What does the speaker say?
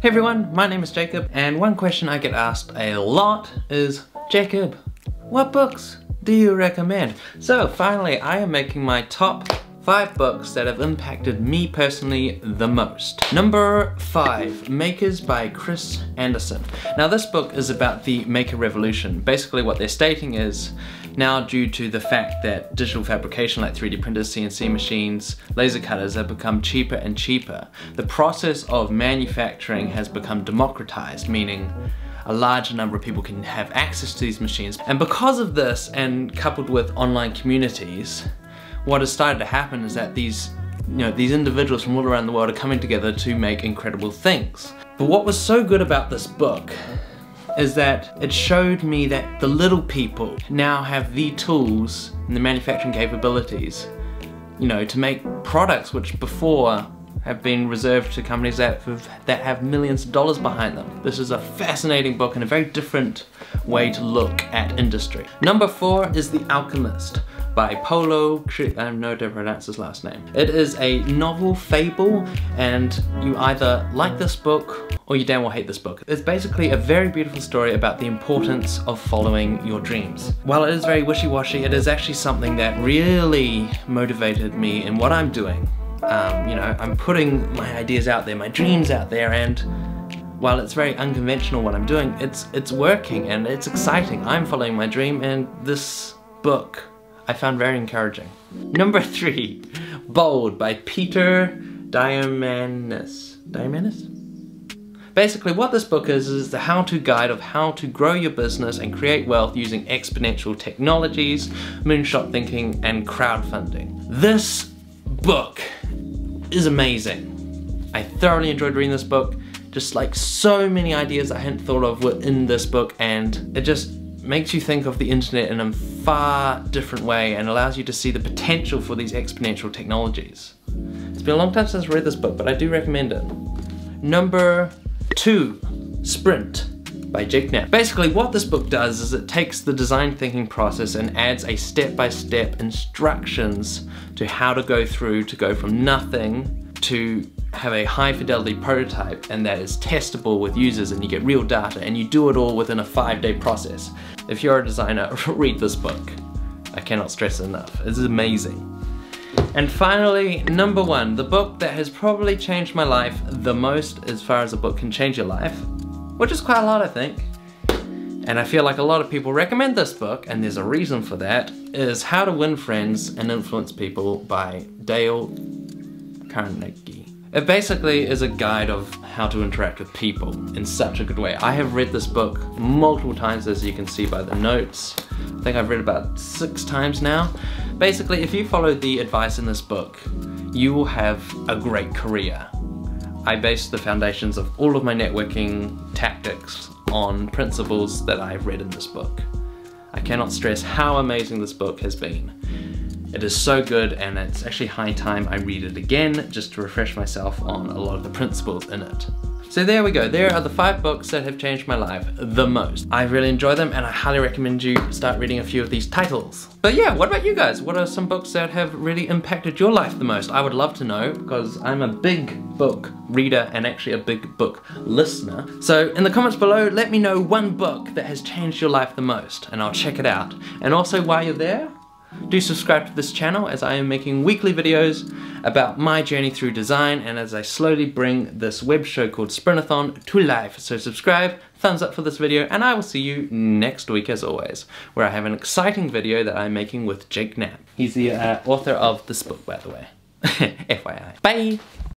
Hey everyone, my name is Jacob, and one question I get asked a lot is, Jacob, what books do you recommend? So finally, I am making my top 5 books that have impacted me personally the most. Number 5, Makers by Chris Anderson. Now this book is about the maker revolution. Basically what they're stating is, now due to the fact that digital fabrication like 3D printers, CNC machines, laser cutters have become cheaper and cheaper, the process of manufacturing has become democratized, meaning a larger number of people can have access to these machines. And because of this, and coupled with online communities, what has started to happen is that these individuals from all around the world are coming together to make incredible things. But what was so good about this book is that it showed me that the little people now have the tools and the manufacturing capabilities, to make products which before have been reserved to companies that have millions of dollars behind them. This is a fascinating book and a very different way to look at industry. Number 4 is The Alchemist by Paulo. I have no idea how to pronounce his last name. It is a novel fable, and you either like this book or you damn well hate this book. It's basically a very beautiful story about the importance of following your dreams. While it is very wishy-washy, it is actually something that really motivated me in what I'm doing. I'm putting my ideas out there, my dreams out there, and while it's very unconventional what I'm doing, it's working and it's exciting. I'm following my dream, and this book I found very encouraging. Number 3, Bold by Peter Diamandis. Diamandis? Basically what this book is the how-to guide of how to grow your business and create wealth using exponential technologies, moonshot thinking, and crowdfunding. This book is amazing. I thoroughly enjoyed reading this book. Just like so many ideas I hadn't thought of were in this book, and it just makes you think of the internet in a far different way and allows you to see the potential for these exponential technologies. It's been a long time since I read this book, but I do recommend it. Number 2, Sprint by Knapp. Basically what this book does is it takes the design thinking process and adds a step-by-step instructions to how to go from nothing to have a high fidelity prototype, and that is testable with users, and you get real data, and you do it all within a 5-day process. If you're a designer, read this book. I cannot stress it enough. It's amazing. And finally, number 1, the book that has probably changed my life the most as far as a book can change your life, which is quite a lot, I think. And I feel like a lot of people recommend this book, and there's a reason for that, is How to Win Friends and Influence People by Dale Carnegie. It basically is a guide of how to interact with people in such a good way. I have read this book multiple times, as you can see by the notes. I think I've read about 6 times now. Basically, if you follow the advice in this book, you will have a great career. I base the foundations of all of my networking tactics on principles that I've read in this book. I cannot stress how amazing this book has been. It is so good, and it's actually high time I read it again just to refresh myself on a lot of the principles in it. So there we go, there are the 5 books that have changed my life the most. I really enjoy them, and I highly recommend you start reading a few of these titles. But yeah, what about you guys? What are some books that have really impacted your life the most? I would love to know, because I'm a big book reader and actually a big book listener. So in the comments below, let me know one book that has changed your life the most, and I'll check it out. And also while you're there, do subscribe to this channel, as I am making weekly videos about my journey through design, and as I slowly bring this web show called Sprintathon to life. So subscribe, thumbs up for this video, and I will see you next week as always, where I have an exciting video that I'm making with Knapp. He's the author of this book, by the way. FYI. Bye!